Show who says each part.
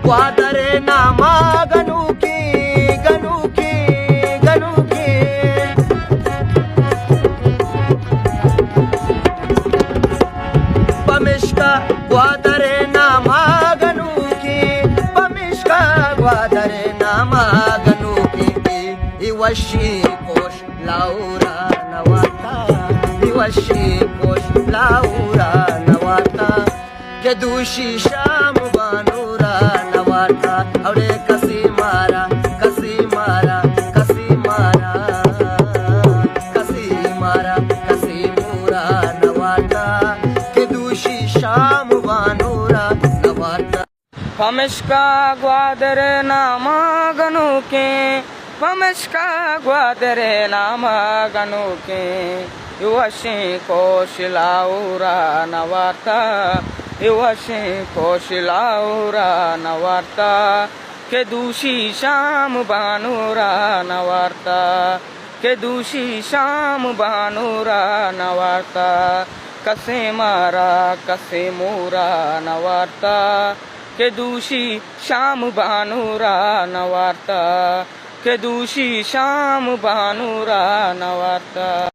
Speaker 1: ग्वादरे नामा गनुकी गनुकी गनुकी पमिष्का ग्वादरे नामा गनुकी पमिष्का ग्वादरे नामा गनुकी इवशी कोश लाउरा नवाता इवशी कोश लाउरा नवाता केदुशी शाम बानुरा नवाता अवडे कसी मारा कसी मारा कसी मारा कसी मारा कसी मूरा नवाता केदुशी शाम बानुरा नवाता
Speaker 2: पमिष्का ग्वादरे नामा गनुके पमिष्का ग्वादरे नामा गनुके युवशी कोशिलाउरा नवाता युवशी कोशिलाउरा नवाता केदुशी शाम बानुरा नवाता केदुशी शाम बानुरा नवाता कसे मारा कसे मूरा नवाता केदुशी शाम बानुरा नवाता केदुशी शाम बानुरा नवाता।